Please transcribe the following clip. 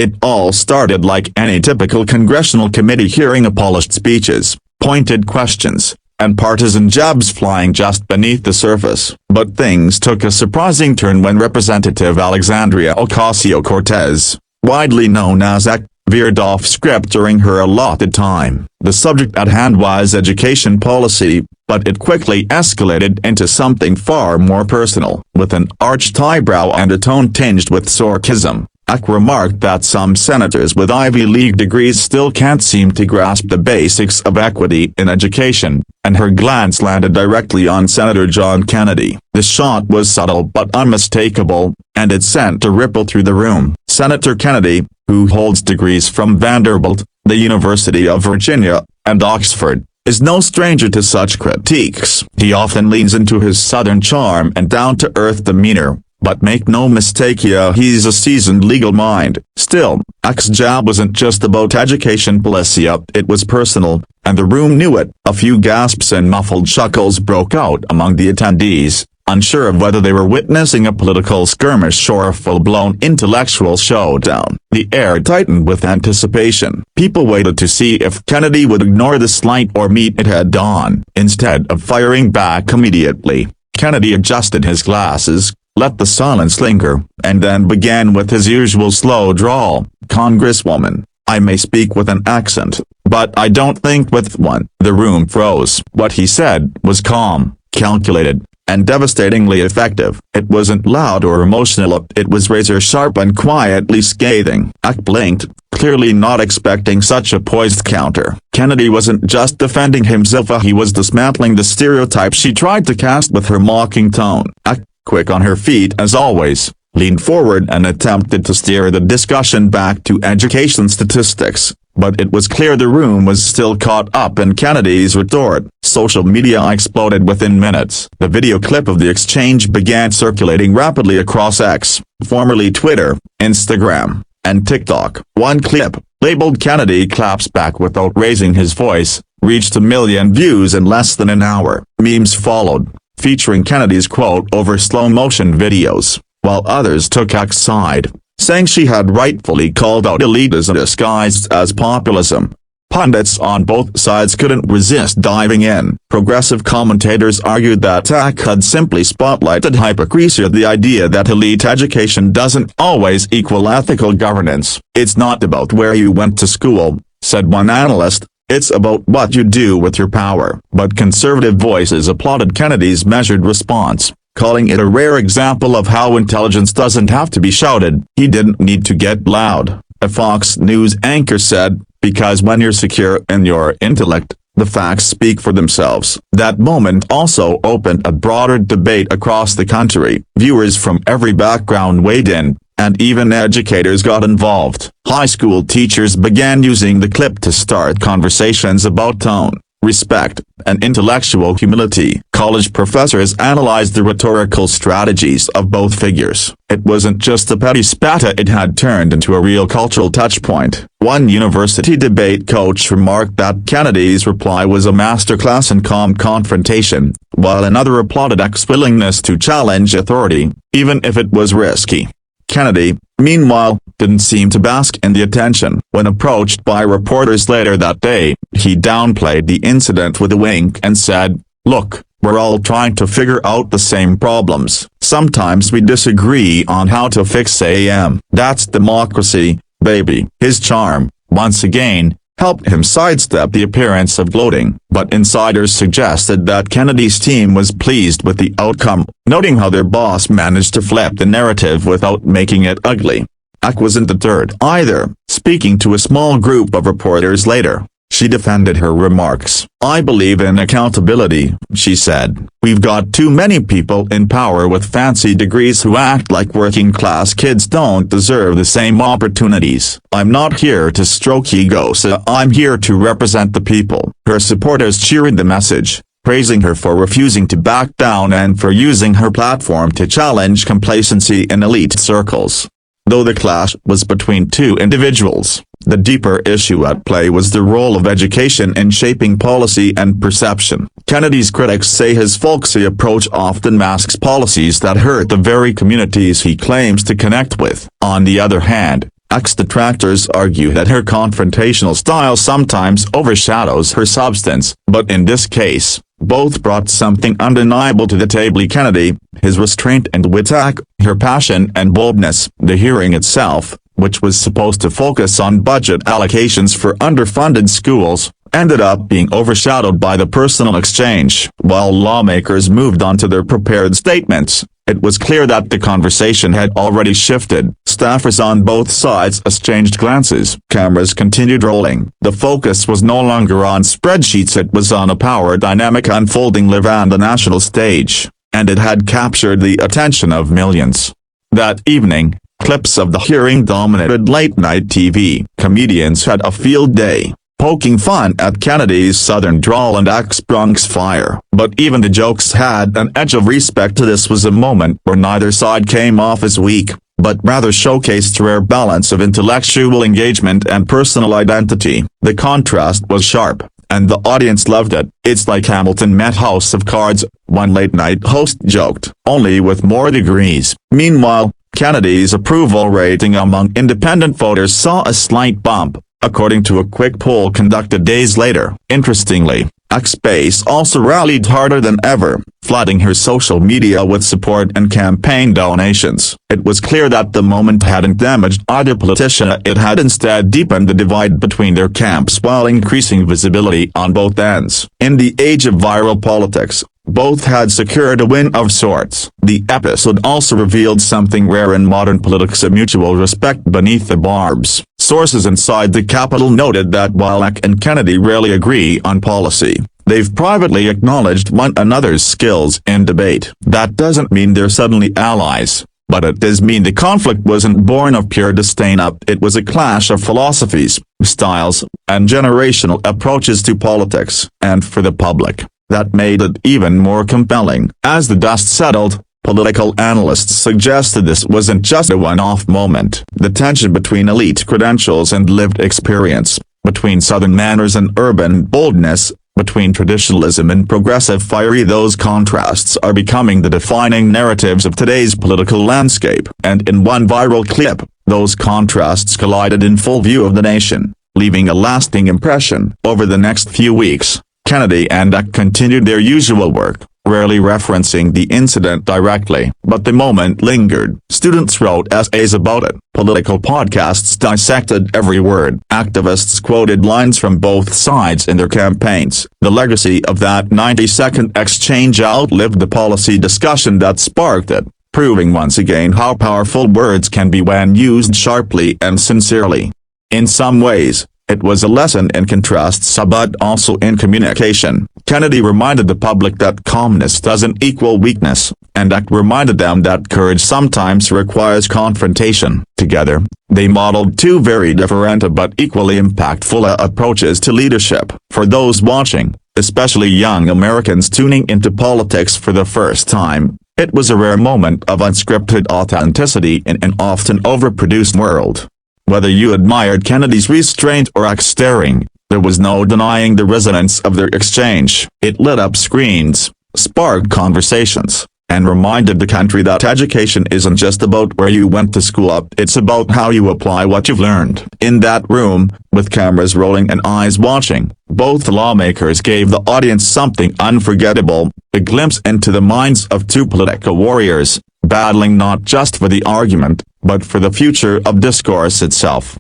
It all started like any typical congressional committee hearing: polished speeches, pointed questions, and partisan jabs flying just beneath the surface. But things took a surprising turn when Representative Alexandria Ocasio-Cortez, widely known as AOC, veered off script during her allotted time. The subject at hand was education policy, but it quickly escalated into something far more personal. With an arched eyebrow and a tone tinged with sarcasm, AOC remarked that some senators with Ivy League degrees still can't seem to grasp the basics of equity in education, and her glance landed directly on Senator John Kennedy. The shot was subtle but unmistakable, and it sent a ripple through the room. Senator Kennedy, who holds degrees from Vanderbilt, the University of Virginia, and Oxford, is no stranger to such critiques. He often leans into his Southern charm and down-to-earth demeanor, but make no mistake, he's a seasoned legal mind. Still, AOC's jab wasn't just about education policy, it was personal, and the room knew it. A few gasps and muffled chuckles broke out among the attendees, unsure of whether they were witnessing a political skirmish or a full-blown intellectual showdown. The air tightened with anticipation. People waited to see if Kennedy would ignore the slight or meet it head-on. Instead of firing back immediately, Kennedy adjusted his glasses, let the silence linger, and then began with his usual slow drawl. "Congresswoman, I may speak with an accent, but I don't think with one." The room froze. What he said was calm, calculated, and devastatingly effective. It wasn't loud or emotional, it was razor-sharp and quietly scathing. AOC blinked, clearly not expecting such a poised counter. Kennedy wasn't just defending himself, he was dismantling the stereotype she tried to cast with her mocking tone. AOC, quick on her feet as always, leaned forward and attempted to steer the discussion back to education statistics, but it was clear the room was still caught up in Kennedy's retort. Social media exploded within minutes. The video clip of the exchange began circulating rapidly across X, formerly Twitter, Instagram, and TikTok. One clip, labeled "Kennedy claps back without raising his voice," reached 1 million views in less than an hour. Memes followed, featuring Kennedy's quote over slow-motion videos, while others took AOC's side, saying she had rightfully called out elitism disguised as populism. Pundits on both sides couldn't resist diving in. Progressive commentators argued that AOC had simply spotlighted hypocrisy, the idea that elite education doesn't always equal ethical governance. "It's not about where you went to school," said one analyst, "it's about what you do with your power." But conservative voices applauded Kennedy's measured response, calling it a rare example of how intelligence doesn't have to be shouted. "He didn't need to get loud," a Fox News anchor said, "because when you're secure in your intellect, the facts speak for themselves." That moment also opened a broader debate across the country. Viewers from every background weighed in, and even educators got involved. High school teachers began using the clip to start conversations about tone, respect, and intellectual humility. College professors analyzed the rhetorical strategies of both figures. It wasn't just a petty spat, it had turned into a real cultural touchpoint. One university debate coach remarked that Kennedy's reply was a masterclass in calm confrontation, while another applauded AOC's willingness to challenge authority, even if it was risky. Kennedy, meanwhile, didn't seem to bask in the attention. When approached by reporters later that day, he downplayed the incident with a wink and said, "Look, we're all trying to figure out the same problems. Sometimes we disagree on how to fix them. That's democracy, baby." His charm, once again, helped him sidestep the appearance of gloating, but insiders suggested that Kennedy's team was pleased with the outcome, noting how their boss managed to flip the narrative without making it ugly. AOC wasn't deterred either. Speaking to a small group of reporters later, she defended her remarks. "I believe in accountability," she said. "We've got too many people in power with fancy degrees who act like working-class kids don't deserve the same opportunities. I'm not here to stroke egos, I'm here to represent the people." Her supporters cheered the message, praising her for refusing to back down and for using her platform to challenge complacency in elite circles. Though the clash was between two individuals, the deeper issue at play was the role of education in shaping policy and perception. Kennedy's critics say his folksy approach often masks policies that hurt the very communities he claims to connect with. On the other hand, Ex-detractors argue that her confrontational style sometimes overshadows her substance, but in this case, both brought something undeniable to the table: Kennedy, his restraint and wit, her passion and boldness. The hearing itself, which was supposed to focus on budget allocations for underfunded schools, ended up being overshadowed by the personal exchange. While lawmakers moved on to their prepared statements, it was clear that the conversation had already shifted. Staffers on both sides exchanged glances. Cameras continued rolling. The focus was no longer on spreadsheets, it was on a power dynamic unfolding live on the national stage, and it had captured the attention of millions. That evening, clips of the hearing dominated late-night TV. Comedians had a field day, poking fun at Kennedy's southern drawl and ex-Bronx fire. But even the jokes had an edge of respect. This was a moment where neither side came off as weak, but rather showcased a rare balance of intellectual engagement and personal identity. The contrast was sharp, and the audience loved it. "It's like Hamilton met House of Cards," one late-night host joked, "only with more degrees." Meanwhile, Kennedy's approval rating among independent voters saw a slight bump, according to a quick poll conducted days later. Interestingly, ex-Base also rallied harder than ever, flooding her social media with support and campaign donations. It was clear that the moment hadn't damaged either politician, it had instead deepened the divide between their camps while increasing visibility on both ends. In the age of viral politics, both had secured a win of sorts. The episode also revealed something rare in modern politics: a mutual respect beneath the barbs. Sources inside the Capitol noted that while Eck and Kennedy rarely agree on policy, they've privately acknowledged one another's skills in debate. That doesn't mean they're suddenly allies, but it does mean the conflict wasn't born of pure disdain. It was a clash of philosophies, styles, and generational approaches to politics. And for the public, that made it even more compelling. As the dust settled, political analysts suggested this wasn't just a one-off moment. The tension between elite credentials and lived experience, between Southern manners and urban boldness, between traditionalism and progressive fire, those contrasts are becoming the defining narratives of today's political landscape. And in one viral clip, those contrasts collided in full view of the nation, leaving a lasting impression. Over the next few weeks, Kennedy and Eck continued their usual work, rarely referencing the incident directly, but the moment lingered. Students wrote essays about it. Political podcasts dissected every word. Activists quoted lines from both sides in their campaigns. The legacy of that 90-second exchange outlived the policy discussion that sparked it, proving once again how powerful words can be when used sharply and sincerely. In some ways, it was a lesson in contrasts but also in communication. Kennedy reminded the public that calmness doesn't equal weakness, and Eck reminded them that courage sometimes requires confrontation. Together, they modeled two very different but equally impactful approaches to leadership. For those watching, especially young Americans tuning into politics for the first time, it was a rare moment of unscripted authenticity in an often overproduced world. Whether you admired Kennedy's restraint or Eck's staring, there was no denying the resonance of their exchange. It lit up screens, sparked conversations, and reminded the country that education isn't just about where you went to school, it's about how you apply what you've learned. In that room, with cameras rolling and eyes watching, both lawmakers gave the audience something unforgettable: a glimpse into the minds of two political warriors, battling not just for the argument, but for the future of discourse itself.